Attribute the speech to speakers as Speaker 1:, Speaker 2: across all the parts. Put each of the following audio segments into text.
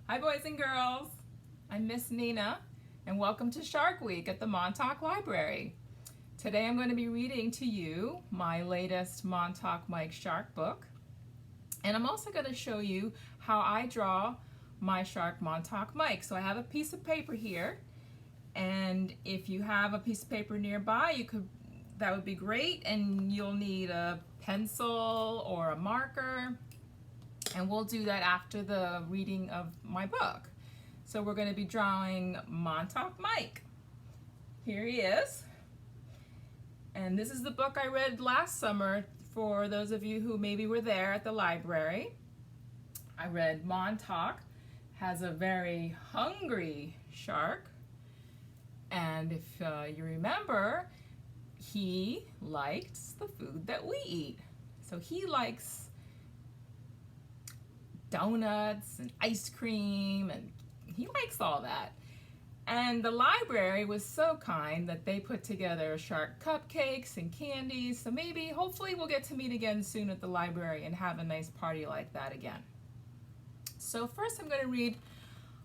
Speaker 1: Hi boys and girls, I'm Miss Nina and welcome to Shark Week at the Montauk Library. Today I'm going to be reading to you my latest Montauk Mike shark book, and I'm also going to show you how I draw my shark Montauk Mike. So I have a piece of paper here, and if you have a piece of paper nearby, that would be great, and you'll need a pencil or a marker. And we'll do that after the reading of my book. So we're going to be drawing Montauk Mike. Here he is. And this is the book I read last summer for those of you who maybe were there at the library. I read Montauk Has a Very Hungry Shark. And if you remember, he likes the food that we eat. So he likes donuts and ice cream, and he likes all that. And the library was so kind that they put together shark cupcakes and candies, so maybe, hopefully we'll get to meet again soon at the library and have a nice party like that again. So first I'm going to read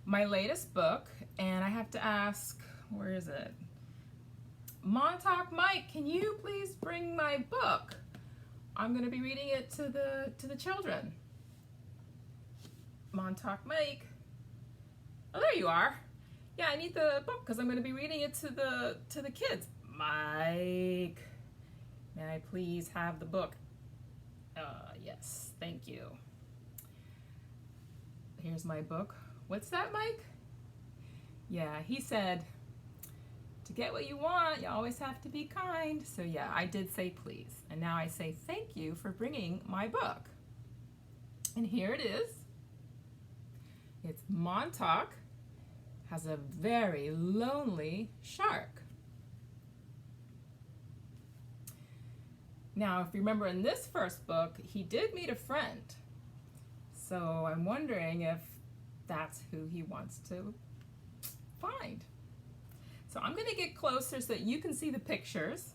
Speaker 1: my latest book, and I have to ask, where is it? Montauk Mike, can you please bring my book? I'm going to be reading it to the children. Montauk Mike. Oh, there you are. Yeah, I need the book because I'm going to be reading it to the kids. Mike, may I please have the book? Yes, thank you. Here's my book. What's that, Mike? Yeah, he said, to get what you want, you always have to be kind. So yeah, I did say please. And now I say thank you for bringing my book. And here it is. It's Montauk Has a Very Lonely Shark. Now, if you remember in this first book, he did meet a friend. So I'm wondering if that's who he wants to find. So I'm going to get closer so that you can see the pictures.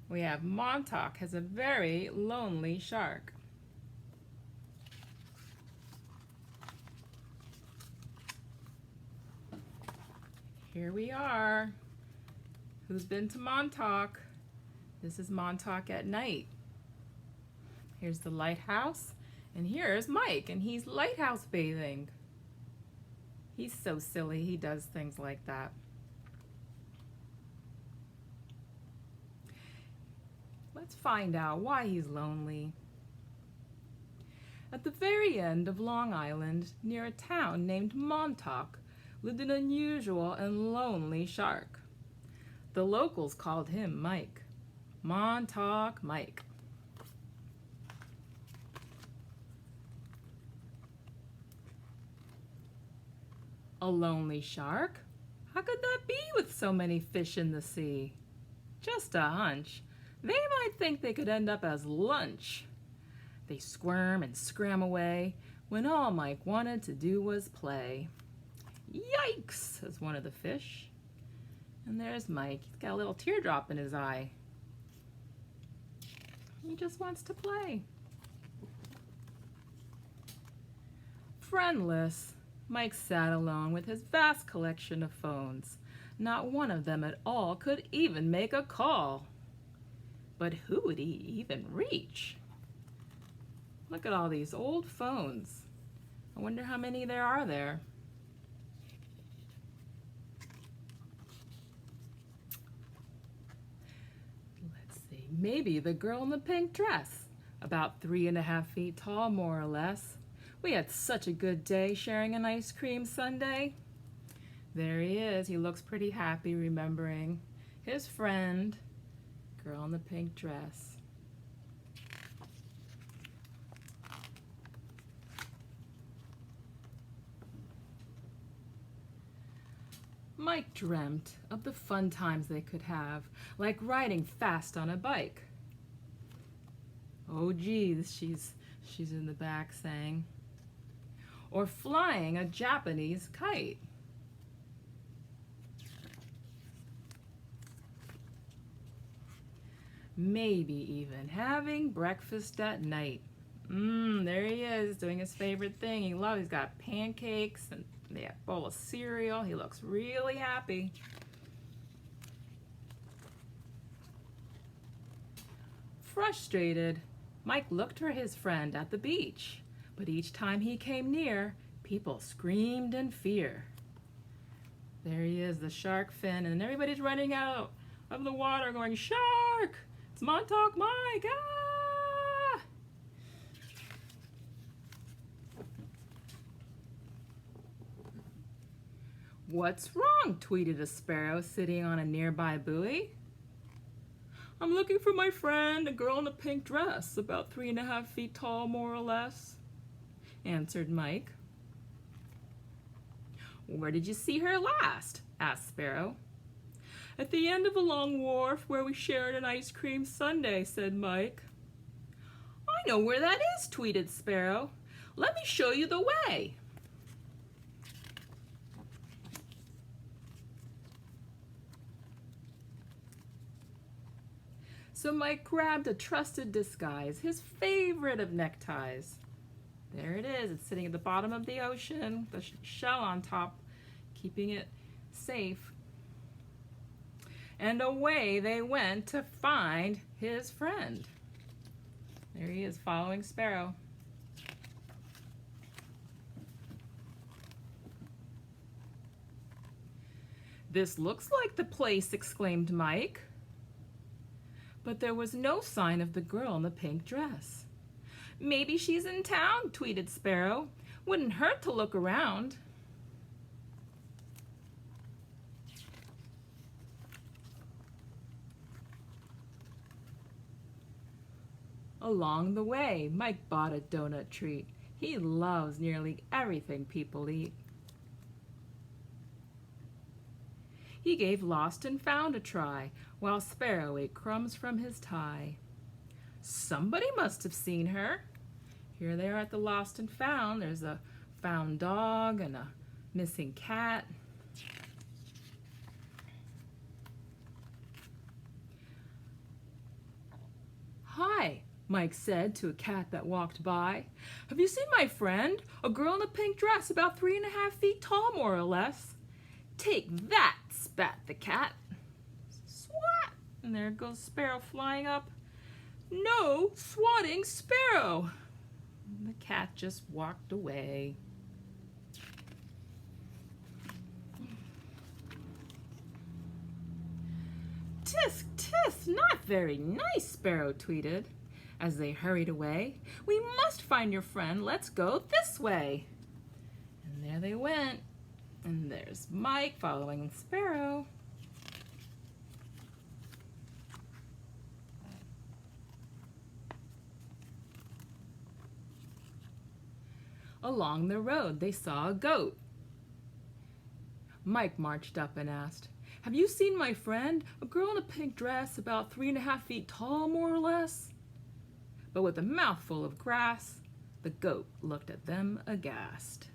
Speaker 1: We have Montauk Has a Very Lonely Shark. Here we are. Who's been to Montauk? This is Montauk at night. Here's the lighthouse, and here's Mike, and he's lighthouse bathing. He's so silly, he does things like that. Let's find out why he's lonely. At the very end of Long Island, near a town named Montauk, lived an unusual and lonely shark. The locals called him Mike. Montauk Mike. A lonely shark? How could that be with so many fish in the sea? Just a hunch. They might think they could end up as lunch. They squirm and scram away when all Mike wanted to do was play. Yikes, says one of the fish. And there's Mike. He's got a little teardrop in his eye. He just wants to play. Friendless, Mike sat alone with his vast collection of phones. Not one of them at all could even make a call. But who would he even reach? Look at all these old phones. I wonder how many there are there. Let's see, maybe the girl in the pink dress, about 3.5 feet tall, more or less. We had such a good day sharing an ice cream sundae. There he is. He looks pretty happy, remembering his friend, girl in the pink dress. Mike dreamt of the fun times they could have, like riding fast on a bike. Oh geez, she's in the back saying. Or flying a Japanese kite. maybe even having breakfast at night. There he is doing his favorite thing. He's got pancakes and a bowl of cereal. He looks really happy. Frustrated, Mike looked for his friend at the beach, but each time he came near, people screamed in fear. There he is, the shark fin, and everybody's running out of the water going, "Shark! It's Montauk Mike! Ah!" "What's wrong?" tweeted a sparrow sitting on a nearby buoy. "I'm looking for my friend, a girl in a pink dress, about 3.5 feet tall, more or less," answered Mike. "Where did you see her last?" asked Sparrow. "At the end of a long wharf where we shared an ice cream sundae," said Mike. "I know where that is," tweeted Sparrow. "Let me show you the way." So Mike grabbed a trusted disguise, his favorite of neckties. There it is. It's sitting at the bottom of the ocean, the shell on top, keeping it safe. And away they went to find his friend. There he is, following Sparrow. "This looks like the place," exclaimed Mike. But there was no sign of the girl in the pink dress. "Maybe she's in town," tweeted Sparrow. "Wouldn't hurt to look around." Along the way, Mike bought a donut treat. He loves nearly everything people eat. He gave Lost and Found a try, while Sparrow ate crumbs from his tie. Somebody must have seen her. Here they are at the Lost and Found. There's a found dog and a missing cat. "Hi," Mike said to a cat that walked by. "Have you seen my friend? A girl in a pink dress, about 3.5 feet tall, more or less." "Take that," spat the cat. Swat! And there goes Sparrow flying up. "No swatting Sparrow!" And the cat just walked away. "Tisk, tisk, not very nice," Sparrow tweeted as they hurried away. "We must find your friend. Let's go this way." And there they went. And there's Mike following Sparrow. Along the road, they saw a goat. Mike marched up and asked, "Have you seen my friend? A girl in a pink dress, about 3.5 feet tall, more or less?" But with a mouthful of grass, the goat looked at them aghast.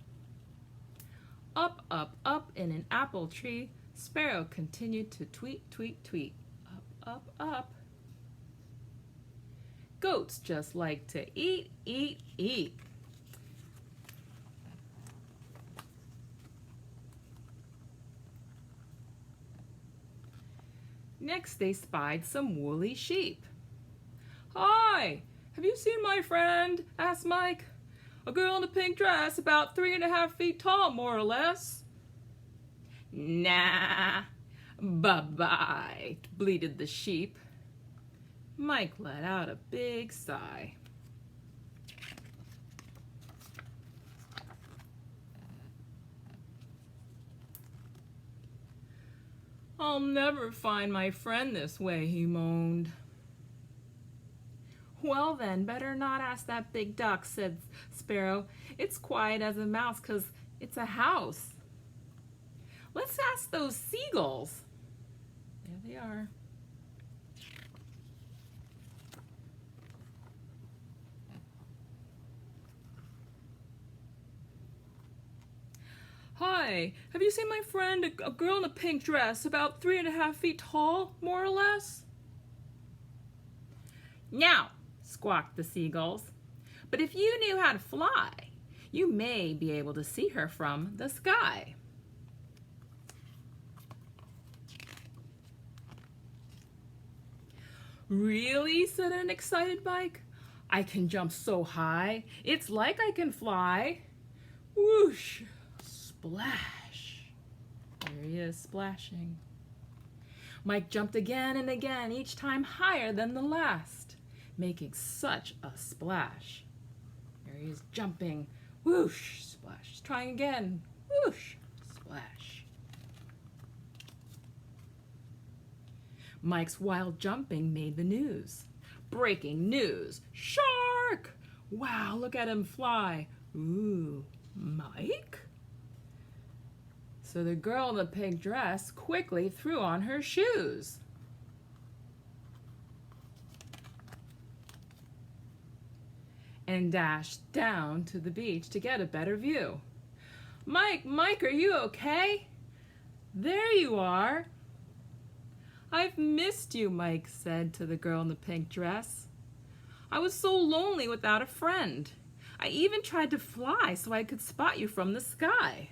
Speaker 1: Up, up, up in an apple tree, Sparrow continued to tweet, tweet, tweet. Up, up, up. Goats just like to eat, eat, eat. Next, they spied some woolly sheep. "Hi, have you seen my friend?" asked Mike. "A girl in a pink dress, about 3.5 feet tall, more or less." "Nah, bye-bye," bleated the sheep. Mike let out a big sigh. "I'll never find my friend this way," he moaned. "Well then, better not ask that big duck," said Sparrow. "It's quiet as a mouse 'cause it's a house. Let's ask those seagulls." There they are. "Hi, have you seen my friend, a girl in a pink dress, about 3.5 feet tall, more or less?" "Meow," squawked the seagulls. "But if you knew how to fly, you may be able to see her from the sky." "Really?" said an excited Mike. "I can jump so high, it's like I can fly." Whoosh! Splash! There he is, splashing. Mike jumped again and again, each time higher than the last, making such a splash. There he is, jumping. Whoosh! Splash. Trying again. Whoosh! Splash. Mike's wild jumping made the news. Breaking news! Shark! Wow, look at him fly. Ooh, Mike? So the girl in the pink dress quickly threw on her shoes. And dashed down to the beach to get a better view. "Mike, Mike, are you okay?" "There you are." "I've missed you," Mike said to the girl in the pink dress. "I was so lonely without a friend. I even tried to fly so I could spot you from the sky."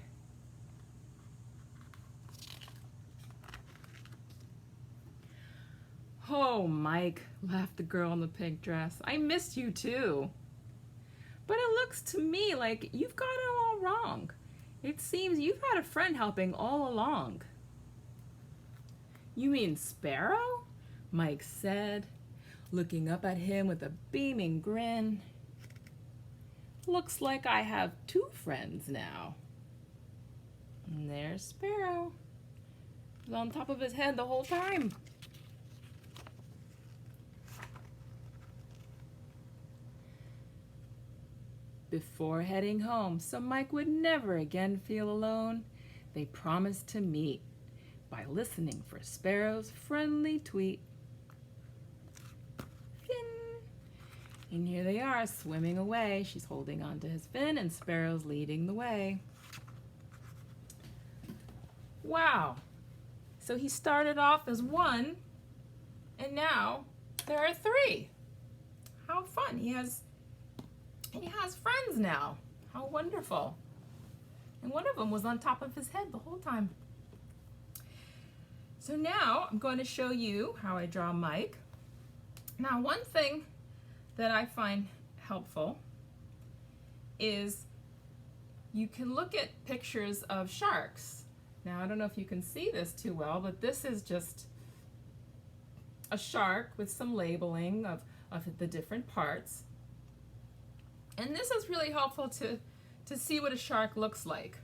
Speaker 1: "Oh, Mike," laughed the girl in the pink dress, "I missed you too. But it looks to me like you've got it all wrong. It seems you've had a friend helping all along." "You mean Sparrow?" Mike said, looking up at him with a beaming grin. "Looks like I have two friends now." And there's Sparrow. He was on top of his head the whole time. Before heading home, so Mike would never again feel alone, they promised to meet by listening for Sparrow's friendly tweet. Fin! And here they are, swimming away. She's holding onto his fin, and Sparrow's leading the way. Wow! So he started off as one, and now there are three. How fun! He has friends now. How wonderful. And one of them was on top of his head the whole time. So now I'm going to show you how I draw Mike. Now, one thing that I find helpful is you can look at pictures of sharks. Now, I don't know if you can see this too well, but this is just a shark with some labeling of the different parts. And this is really helpful to see what a shark looks like.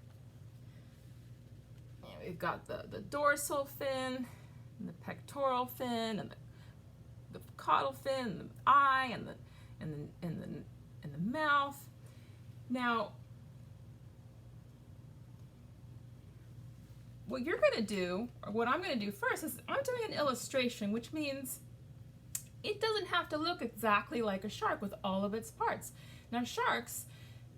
Speaker 1: You know, we've got the dorsal fin, and the pectoral fin, and the caudal fin, and the eye, and the mouth. Now, what you're going to do, or what I'm going to do first, is I'm doing an illustration, which means it doesn't have to look exactly like a shark with all of its parts. Now, sharks,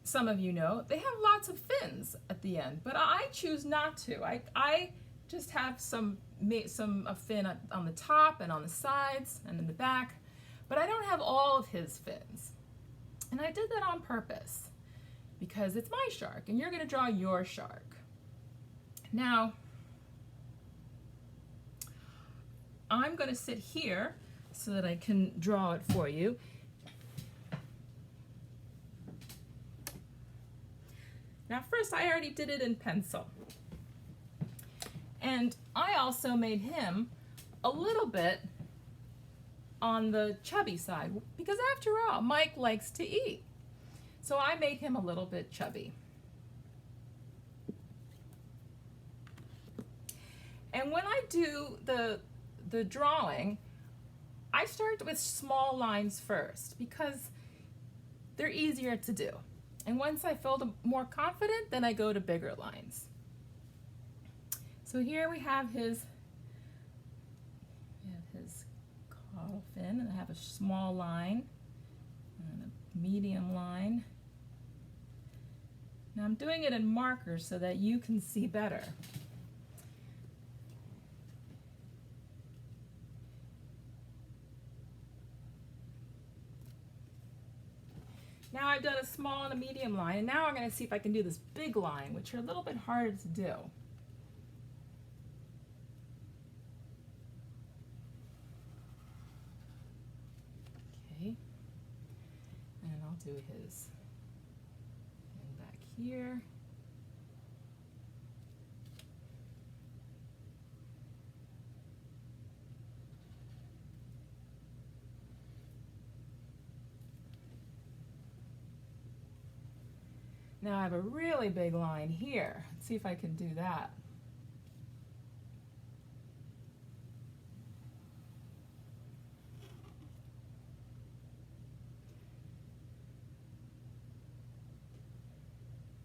Speaker 1: some of you know, they have lots of fins at the end, but I choose not to. I just have a fin on the top and on the sides and in the back, but I don't have all of his fins. And I did that on purpose because it's my shark and you're going to draw your shark. Now, I'm going to sit here so that I can draw it for you. Now, first, I already did it in pencil. And I also made him a little bit on the chubby side, because after all, Mike likes to eat. So I made him a little bit chubby. And when I do the drawing, I start with small lines first because they're easier to do. And once I feel more confident, then I go to bigger lines. So here we have his caudal fin, and I have a small line and a medium line. Now I'm doing it in markers so that you can see better. Now I've done a small and a medium line, and now I'm going to see if I can do this big line, which are a little bit harder to do. Okay, and I'll do his and back here. Now I have a really big line here. Let's see if I can do that.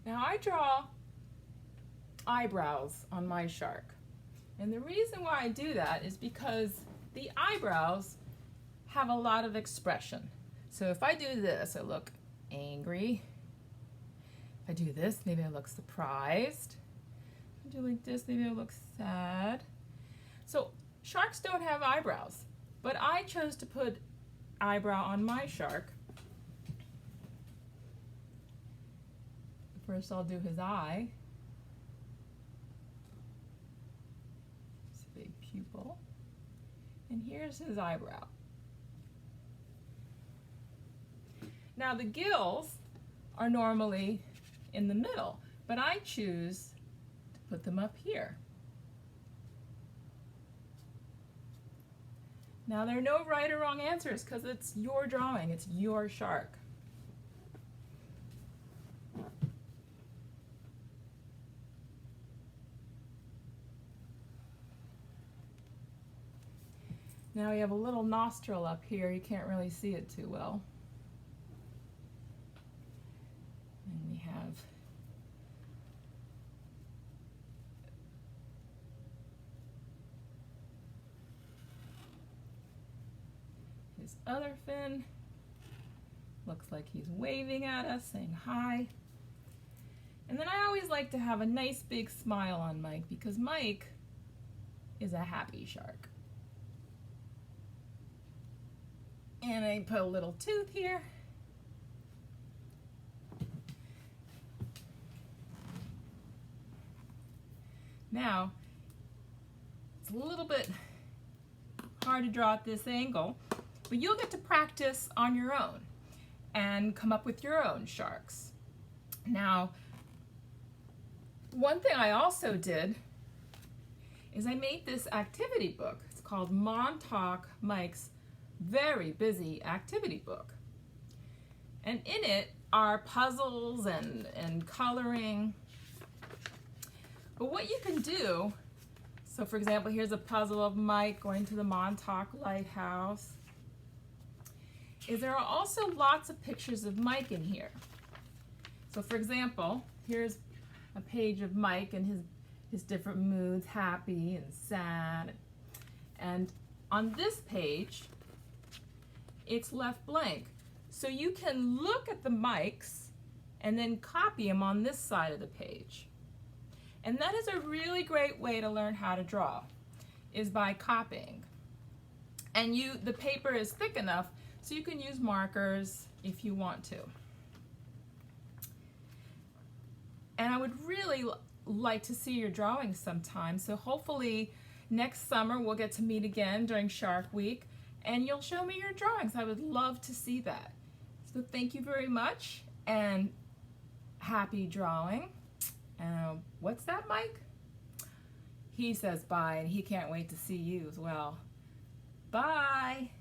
Speaker 1: Now I draw eyebrows on my shark. And the reason why I do that is because the eyebrows have a lot of expression. So if I do this, I look angry. If I do this, maybe I look surprised. If I do like this, maybe I look sad. So sharks don't have eyebrows, but I chose to put eyebrow on my shark. First I'll do his eye. It's a big pupil. And here's his eyebrow. Now the gills are normally in the middle, but I choose to put them up here. Now there are no right or wrong answers because it's your drawing, it's your shark. Now we have a little nostril up here, you can't really see it too well. And we have his other fin. Looks like he's waving at us, saying hi. And then I always like to have a nice big smile on Mike because Mike is a happy shark. And I put a little tooth here. Now, it's a little bit hard to draw at this angle, but you'll get to practice on your own and come up with your own sharks. Now, one thing I also did is I made this activity book. It's called Montauk Mike's Very Busy Activity Book. And in it are puzzles and coloring. But what you can do, so for example, here's a puzzle of Mike going to the Montauk Lighthouse, is there are also lots of pictures of Mike in here. So for example, here's a page of Mike and his different moods, happy and sad. And on this page, it's left blank. So you can look at the Mikes and then copy them on this side of the page. And that is a really great way to learn how to draw, is by copying. And the paper is thick enough so you can use markers if you want to. And I would really like to see your drawings sometime, so hopefully next summer we'll get to meet again during Shark Week and you'll show me your drawings. I would love to see that. So thank you very much and happy drawing. What's that, Mike? He says bye and he can't wait to see you as well. Bye.